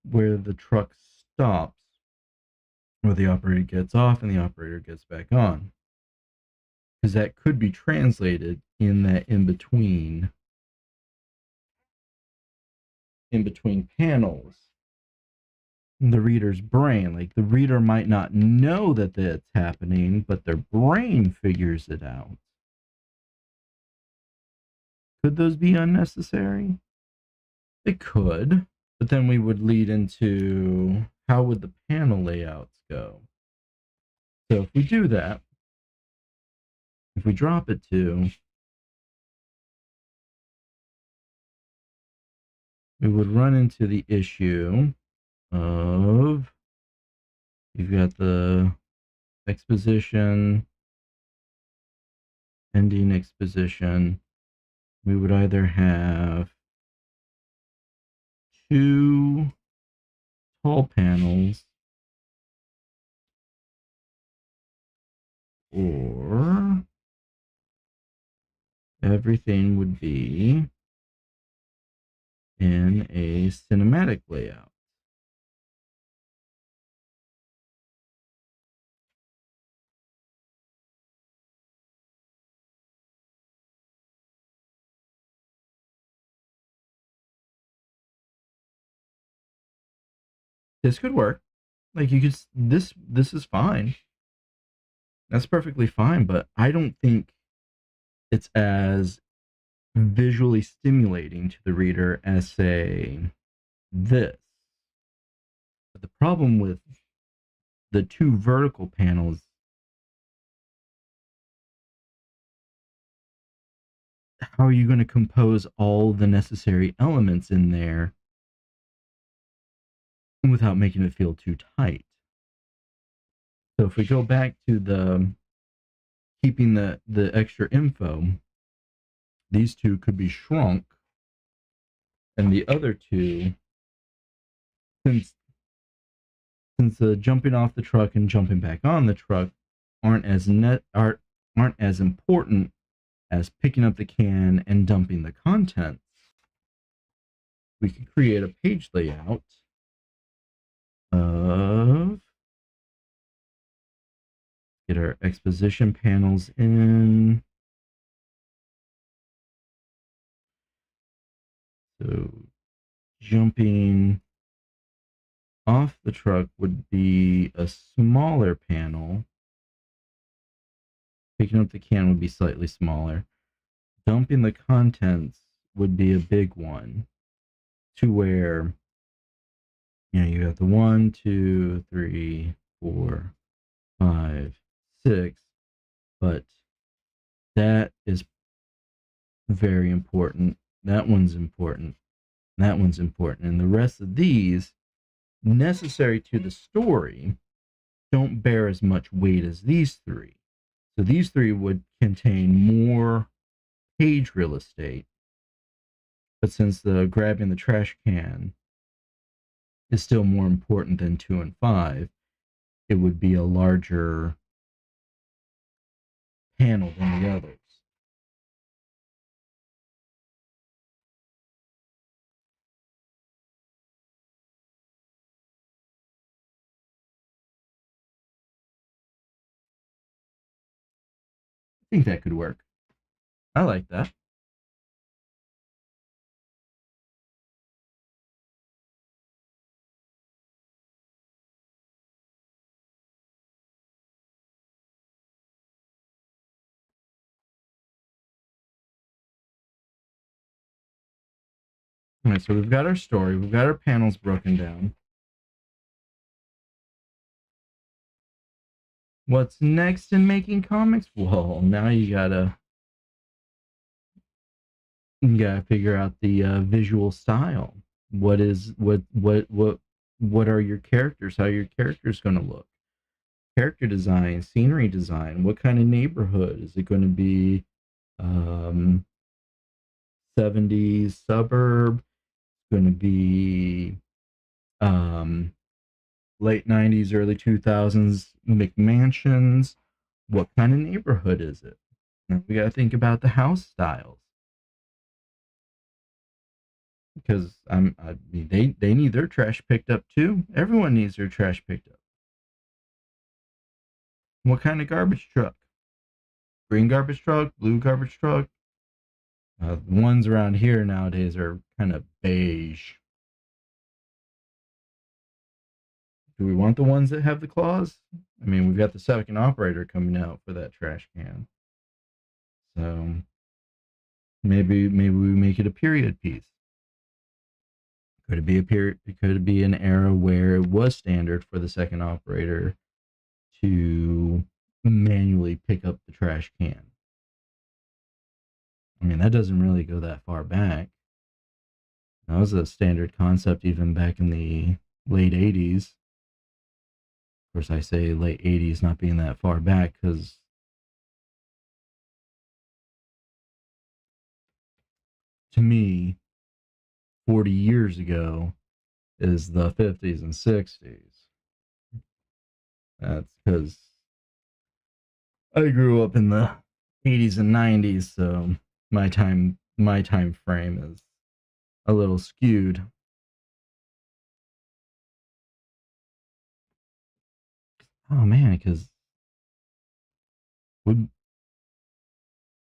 where the truck stops, where the operator gets off and the operator gets back on. Because that could be translated in that in between panels in the reader's brain. Like the reader might not know that that's happening, but their brain figures it out. Could those be unnecessary? They could, but then we would lead into how would the panel layouts go? So if we do that, if we drop it to, we would run into the issue of, you've got the exposition, ending exposition. We would either have two tall panels or everything would be in a cinematic layout. This could work. Like you could, this is fine. That's perfectly fine, but I don't think it's as visually stimulating to the reader as, say, this. But the problem with the two vertical panels, how are you going to compose all the necessary elements in there without making it feel too tight? So if we go back to the keeping the extra info, these two could be shrunk, and the other two, since jumping off the truck and jumping back on the truck aren't as important as picking up the can and dumping the contents, we could create a page layout of, get our exposition panels in. So jumping off the truck would be a smaller panel. Picking up the can would be slightly smaller. Dumping the contents would be a big one, to where, you got the 1, 2, 3, 4, 5, 6, but that is very important. That one's important. That one's important. And the rest of these, necessary to the story, don't bear as much weight as these three. So these three would contain more page real estate. But since the grabbing the trash can is still more important than 2 and 5, it would be a larger panel than the others. I think that could work. I like that. All right, so we've got our story, we've got our panels broken down. What's next in making comics? Well, now you gotta figure out the visual style. What are your characters? How are your characters going to look? Character design, scenery design. What kind of neighborhood is it going to be? 70s suburb? Going to be late 90s, early 2000s McMansions? What kind of neighborhood is it? We got to think about the house styles, because I mean, they need their trash picked up too. Everyone needs their trash picked up. What kind of garbage truck? Green garbage truck, blue garbage truck. The ones around here nowadays are kind of beige. Do we want the ones that have the claws? I mean, we've got the second operator coming out for that trash can. So maybe we make it a period piece. Could it be a period? Could it be an era where it was standard for the second operator to manually pick up the trash can? I mean, that doesn't really go that far back. That was a standard concept even back in the late 80s. Of course, I say late 80s not being that far back because to me, 40 years ago is the 50s and 60s. That's because I grew up in the 80s and 90s, so my time frame is a little skewed. Oh man, because would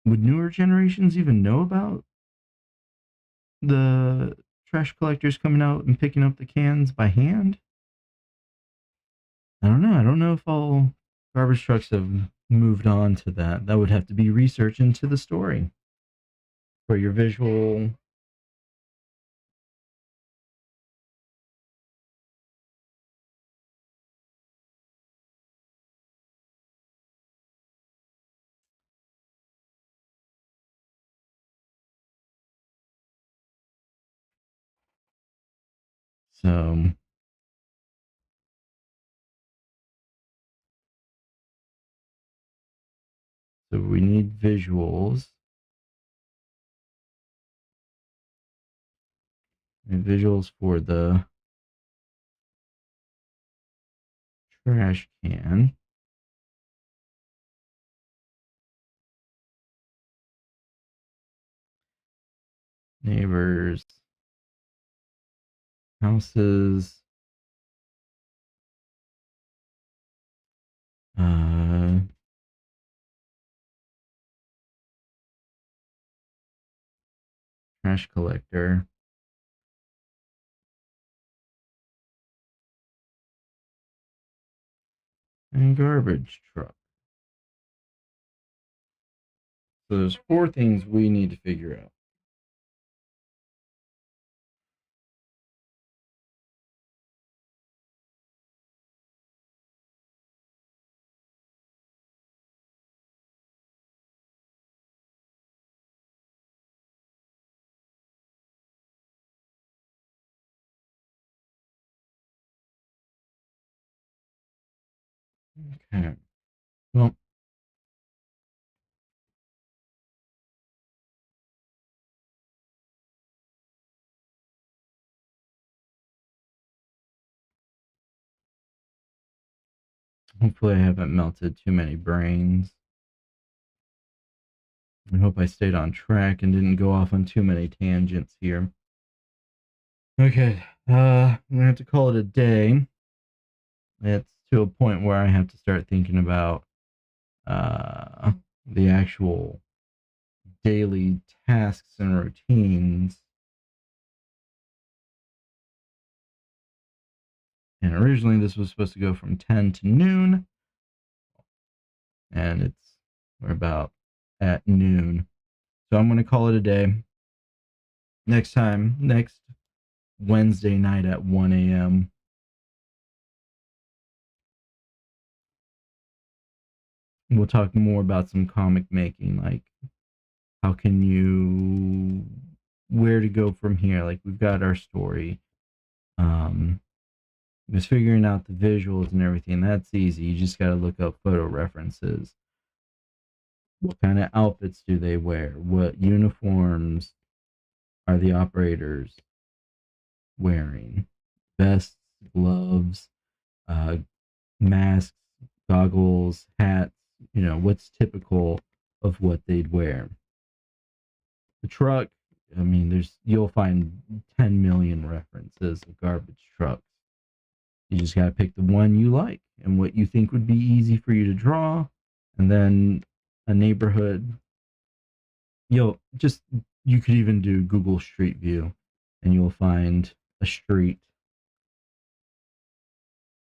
would newer generations even know about the trash collectors coming out and picking up the cans by hand? I don't know. I don't know if all garbage trucks have moved on to that. That would have to be research into the story for your visual. So, so we need visuals. We need visuals for the trash can. Neighbors, houses, uh, trash collector, and garbage truck. So there's four things we need to figure out. Okay. Well, hopefully I haven't melted too many brains. I hope I stayed on track and didn't go off on too many tangents here. Okay, I'm gonna have to call it a day. It's to a point where I have to start thinking about the actual daily tasks and routines. And originally this was supposed to go from 10 to noon, and we're about at noon. So I'm gonna call it a day. Next Wednesday night at 1 a.m. We'll talk more about some comic making, like how can you, where to go from here. Like we've got our story. Just figuring out the visuals and everything, that's easy. You just got to look up photo references. What kind of outfits do they wear? What uniforms are the operators wearing? Vests, gloves, uh, masks, goggles, hats, what's typical of what they'd wear. The truck, I mean, you'll find 10 million references of garbage trucks. You just got to pick the one you like and what you think would be easy for you to draw. And then a neighborhood, you could even do Google Street View and you'll find a street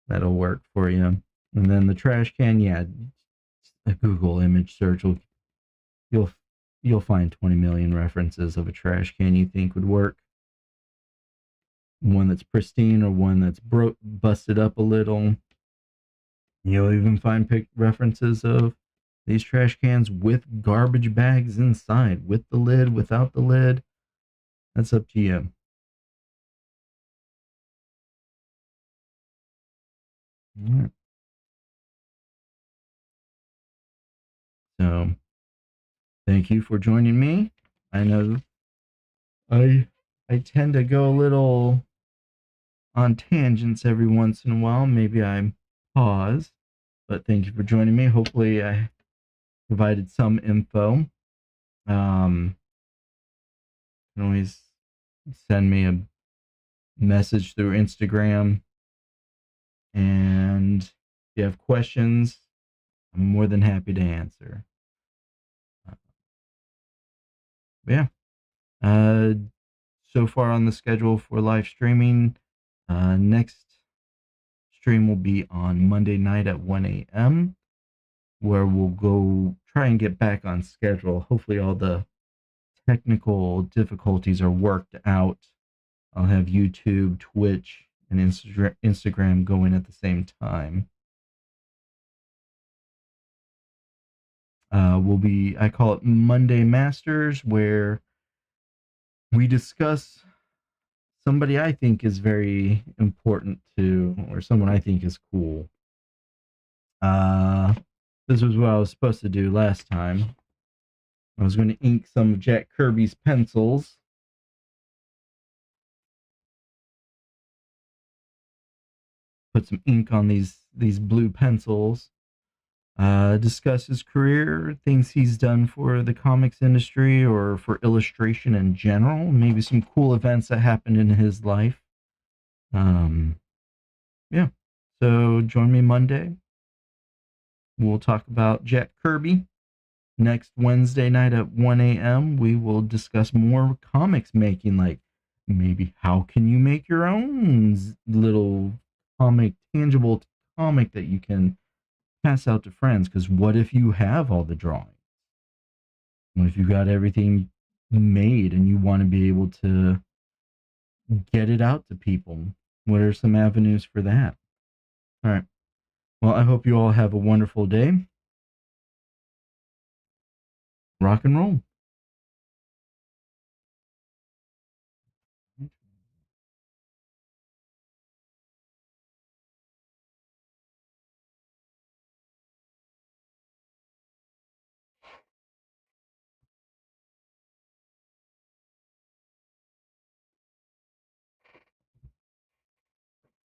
that'll work for you. And then the trash can, yeah, a Google image search you'll you'll find 20 million references of a trash can you think would work. one that's pristine or one that's busted up a little. You'll even find references of these trash cans with garbage bags inside, with the lid, without the lid. That's up to you. All right. So, thank you for joining me. I know I I tend to go a little on tangents every once in a while. Maybe I pause, but thank you for joining me. Hopefully, I provided some info. You can always send me a message through Instagram, and if you have questions, I'm more than happy to answer. Uh, yeah. Uh, so far on the schedule for live streaming, next stream will be on Monday night at 1 a.m., where we'll go try and get back on schedule. Hopefully, all the technical difficulties are worked out. I'll have YouTube, Twitch, and Instagram going at the same time. I call it Monday Masters, where we discuss somebody I think is very important to, or someone I think is cool. Uh, this was what I was supposed to do last time. I was going to ink some of Jack Kirby's pencils. Put some ink on these blue pencils. Discuss his career, things he's done for the comics industry or for illustration in general, maybe some cool events that happened in his life. Yeah. So join me Monday. We'll talk about Jack Kirby. Next Wednesday night at 1 a.m., we will discuss more comics making, like maybe how can you make your own little tangible comic that you can pass out to friends? Because what if you have all the drawings? What if you got everything made and you want to be able to get it out to people? What are some avenues for that? All right. Well, I hope you all have a wonderful day. Rock and roll.